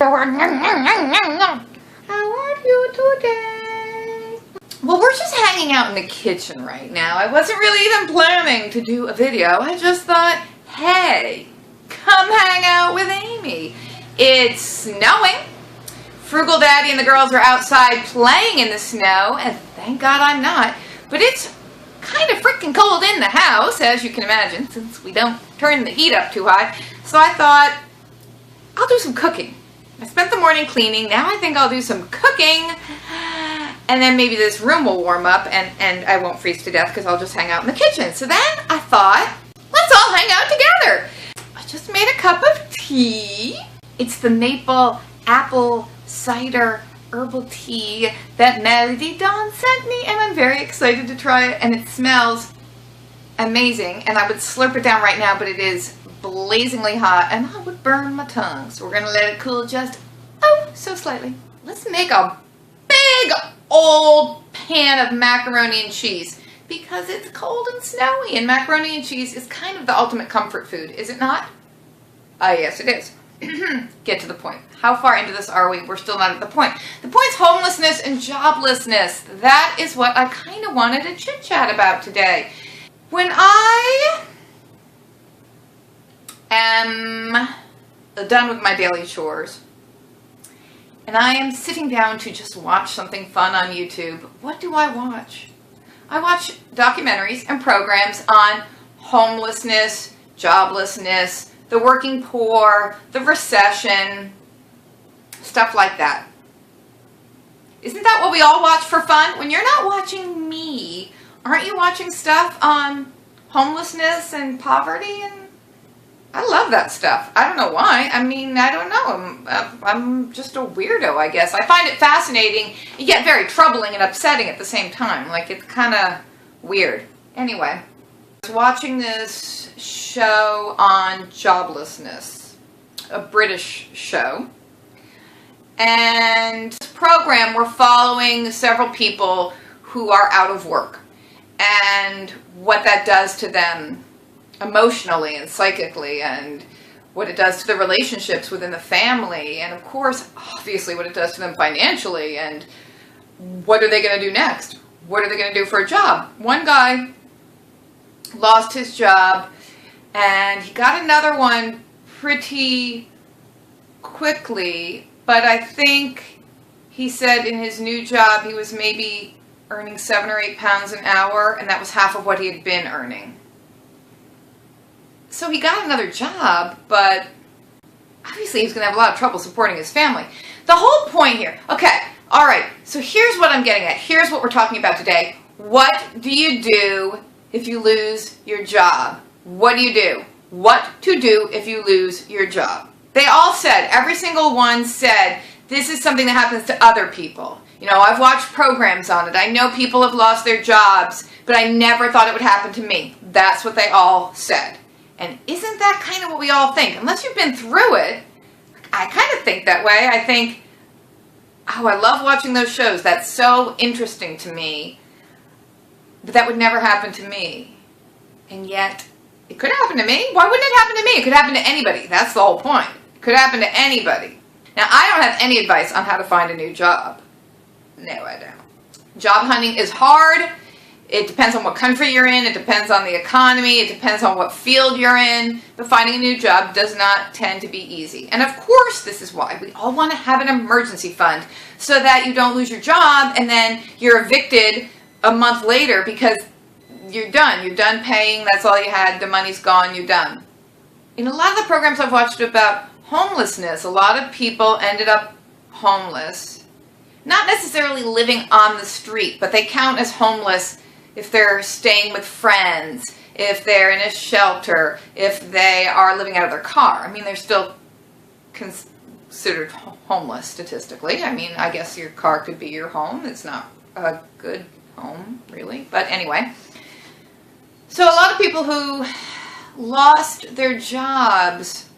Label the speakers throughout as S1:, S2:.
S1: How are you today? Well, we're just hanging out in the kitchen right now. I wasn't really even planning to do a video. I just thought, hey, come hang out with Amy. It's snowing. Frugal Daddy and the girls are outside playing in the snow, and thank God I'm not. But it's kind of freaking cold in the house, as you can imagine, since we don't turn the heat up too high. So I thought, I'll do some cooking. I spent the morning cleaning. Now I think I'll do some cooking. And then maybe this room will warm up and I won't freeze to death because I'll just hang out in the kitchen. So then I thought, let's all hang out together. I just made a cup of tea. It's the maple apple cider herbal tea that Melody Dawn sent me, and I'm very excited to try it, and it smells amazing. And I would slurp it down right now, but it is blazingly hot and I would burn my tongue. So we're gonna let it cool just so slightly. Let's make a big old pan of macaroni and cheese because it's cold and snowy, and macaroni and cheese is kind of the ultimate comfort food, is it not? Yes, it is. Get to the point. How far into this are we? We're still not at the point. The point's homelessness and joblessness. That is what I kind of wanted to chit chat about today. When I am done with my daily chores and I am sitting down to just watch something fun on YouTube, what do I watch? I watch documentaries and programs on homelessness, joblessness, the working poor, the recession, stuff like that. Isn't that what we all watch for fun? When you're not watching me, aren't you watching stuff on homelessness and poverty? And I love that stuff. I don't know why. I mean, I don't know. I'm just a weirdo, I guess. I find it fascinating, yet very troubling and upsetting at the same time. Like, it's kind of weird. Anyway, I was watching this show on joblessness, a British show. And this program, we're following several people who are out of work and what that does to them emotionally and psychically, and what it does to the relationships within the family, and of course, obviously, what it does to them financially, and what are they going to do next? What are they going to do for a job? One guy lost his job, and he got another one pretty quickly, but I think he said in his new job he was maybe earning £7 or £8 an hour, and that was half of what he had been earning. So he got another job, but obviously he's going to have a lot of trouble supporting his family. The whole point here, okay, all right, so here's what I'm getting at. Here's what we're talking about today. What do you do if you lose your job? What do you do? What to do if you lose your job? They all said, every single one said, this is something that happens to other people. You know, I've watched programs on it. I know people have lost their jobs, but I never thought it would happen to me. That's what they all said. And isn't that kind of what we all think? Unless you've been through it, I kind of think that way. I think, oh, I love watching those shows. That's so interesting to me. But that would never happen to me. And yet, it could happen to me. Why wouldn't it happen to me? It could happen to anybody. That's the whole point. It could happen to anybody. Now, I don't have any advice on how to find a new job. No, I don't. Job hunting is hard. It depends on what country you're in. It depends on the economy. It depends on what field you're in. But finding a new job does not tend to be easy. And of course, this is why we all want to have an emergency fund so that you don't lose your job and then you're evicted a month later because you're done. You're done paying. That's all you had. The money's gone. You're done. In a lot of the programs I've watched about homelessness, a lot of people ended up homeless. Not necessarily living on the street, but they count as homeless if they're staying with friends, if they're in a shelter, if they are living out of their car. I mean, they're still considered homeless statistically. I mean, I guess your car could be your home. It's not a good home, really. But anyway. So a lot of people who lost their jobs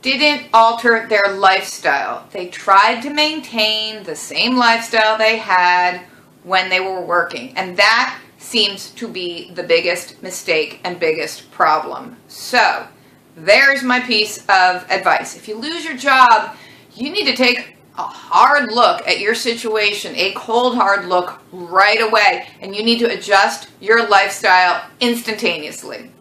S1: didn't alter their lifestyle. They tried to maintain the same lifestyle they had when they were working. And that seems to be the biggest mistake and biggest problem. So, there's my piece of advice. If you lose your job, you need to take a hard look at your situation, a cold, hard look right away, and you need to adjust your lifestyle instantaneously.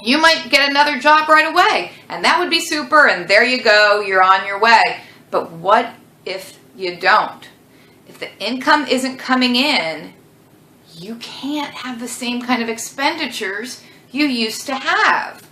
S1: You might get another job right away, and that would be super, and there you go, you're on your way. But what if you don't? If the income isn't coming in, you can't have the same kind of expenditures you used to have.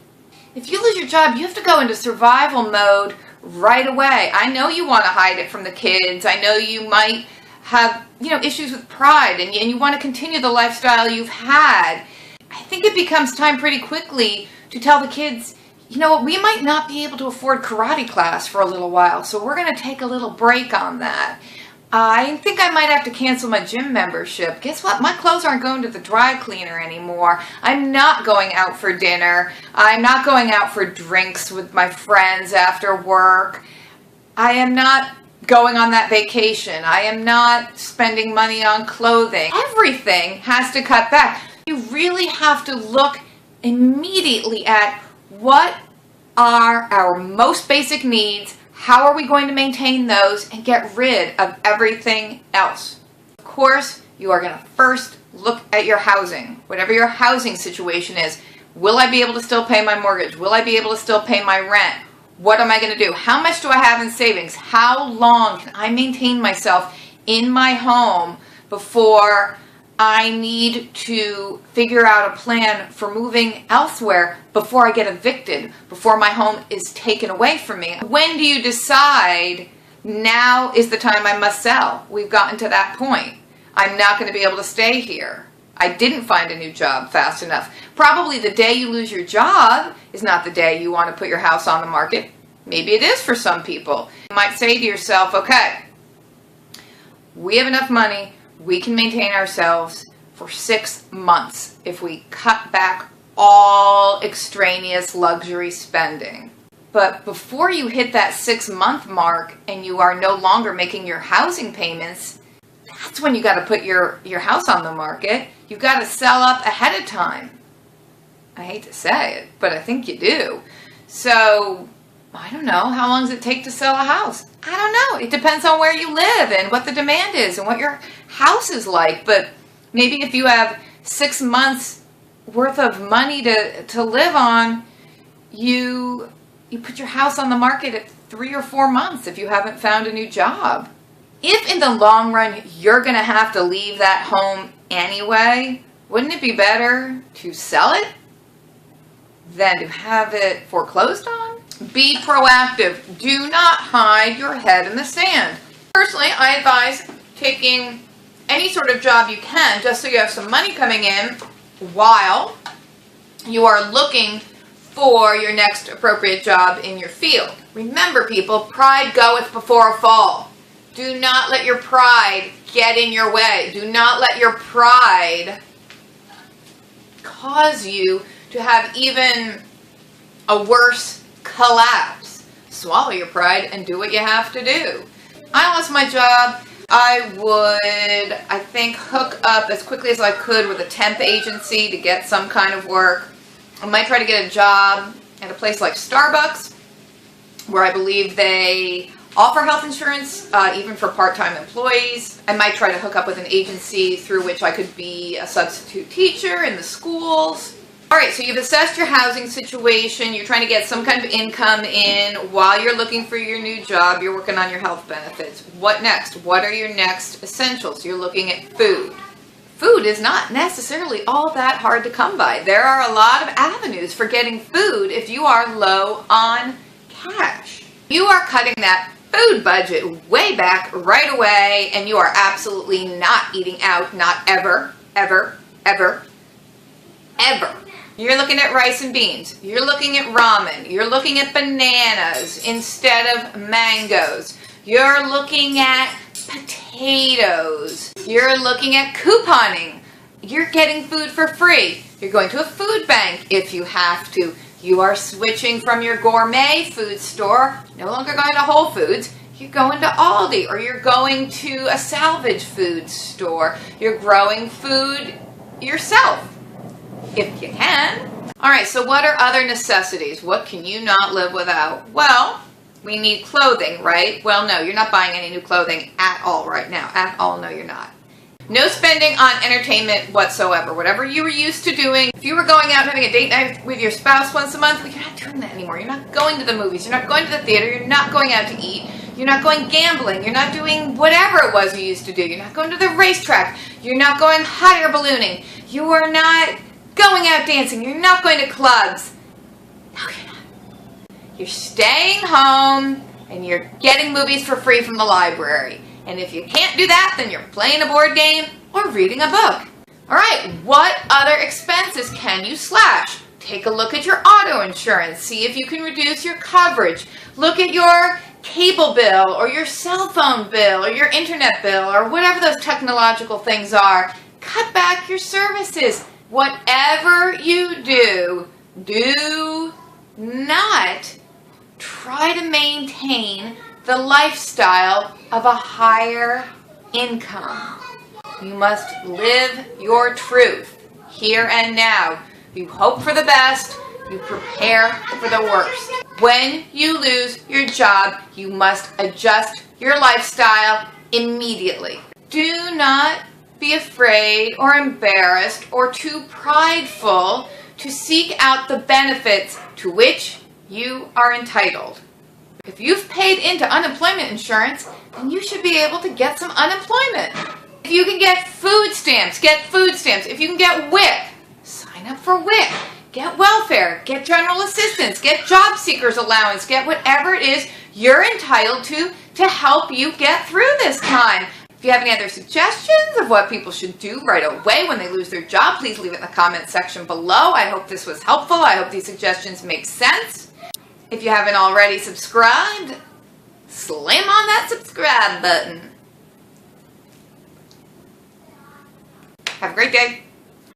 S1: If you lose your job, you have to go into survival mode right away. I know you want to hide it from the kids. I know you might have, issues with pride, and you want to continue the lifestyle you've had. I think it becomes time pretty quickly to tell the kids, we might not be able to afford karate class for a little while, so we're going to take a little break on that. I think I might have to cancel my gym membership. Guess what? My clothes aren't going to the dry cleaner anymore. I'm not going out for dinner. I'm not going out for drinks with my friends after work. I am not going on that vacation. I am not spending money on clothing. Everything has to cut back. You really have to look immediately at what are our most basic needs. How are we going to maintain those and get rid of everything else? Of course, you are going to first look at your housing, whatever your housing situation is. Will I be able to still pay my mortgage? Will I be able to still pay my rent? What am I going to do? How much do I have in savings? How long can I maintain myself in my home before I need to figure out a plan for moving elsewhere before I get evicted, before my home is taken away from me? When do you decide now is the time I must sell? We've gotten to that point. I'm not going to be able to stay here. I didn't find a new job fast enough. Probably the day you lose your job is not the day you want to put your house on the market. Maybe it is for some people. You might say to yourself, okay, we have enough money. We can maintain ourselves for 6 months if we cut back all extraneous luxury spending. But before you hit that 6-month mark and you are no longer making your housing payments, that's when you got to put your house on the market. You've got to sell up ahead of time. I hate to say it, but I think you do. So, I don't know. How long does it take to sell a house? I don't know. It depends on where you live and what the demand is and what your house is like. But maybe if you have 6 months worth of money to live on, you put your house on the market at 3 or 4 months if you haven't found a new job. If in the long run you're going to have to leave that home anyway, wouldn't it be better to sell it than to have it foreclosed on? Be proactive. Do not hide your head in the sand. Personally, I advise taking any sort of job you can just so you have some money coming in while you are looking for your next appropriate job in your field. Remember, people, pride goeth before a fall. Do not let your pride get in your way. Do not let your pride cause you to have even a worse collapse. Swallow your pride and do what you have to do. I lost my job. I would, I think, hook up as quickly as I could with a temp agency to get some kind of work. I might try to get a job at a place like Starbucks, where I believe they offer health insurance, even for part-time employees. I might try to hook up with an agency through which I could be a substitute teacher in the schools. All right, so you've assessed your housing situation. You're trying to get some kind of income in while you're looking for your new job. You're working on your health benefits. What next? What are your next essentials? You're looking at food. Food is not necessarily all that hard to come by. There are a lot of avenues for getting food if you are low on cash. You are cutting that food budget way back right away, and you are absolutely not eating out, not ever, ever, ever, ever. You're looking at rice and beans. You're looking at ramen. You're looking at bananas instead of mangoes. You're looking at potatoes. You're looking at couponing. You're getting food for free. You're going to a food bank if you have to. You are switching from your gourmet food store, no longer going to Whole Foods. You're going to Aldi, or you're going to a salvage food store. You're growing food yourself, if you can. All right, so what are other necessities? What can you not live without? Well, We need clothing, right? Well, no, you're not buying any new clothing at all right now. At all, no, you're not. No spending on entertainment whatsoever. Whatever you were used to doing. If you were going out and having a date night with your spouse once a month, well, you're not doing that anymore. You're not going to the movies. You're not going to the theater. You're not going out to eat. You're not going gambling. You're not doing whatever it was you used to do. You're not going to the racetrack. You're not going hot air ballooning. You are not going out dancing. You're not going to clubs. No, you're not. You're staying home and you're getting movies for free from the library. And if you can't do that, then you're playing a board game or reading a book. All right, what other expenses can you slash? Take a look at your auto insurance. See if you can reduce your coverage. Look at your cable bill or your cell phone bill or your internet bill or whatever those technological things are. Cut back your services. Whatever you do, do not try to maintain the lifestyle of a higher income. You must live your truth here and now. You hope for the best, you prepare for the worst. When you lose your job, you must adjust your lifestyle immediately. Do not be afraid or embarrassed or too prideful to seek out the benefits to which you are entitled. If you've paid into unemployment insurance, then you should be able to get some unemployment. If you can get food stamps, get food stamps. If you can get WIC, sign up for WIC. Get welfare, get general assistance, get job seekers allowance, get whatever it is you're entitled to help you get through this time. If you have any other suggestions of what people should do right away when they lose their job, please leave it in the comment section below. I hope this was helpful. I hope these suggestions make sense. If you haven't already subscribed, slam on that subscribe button. Have a great day.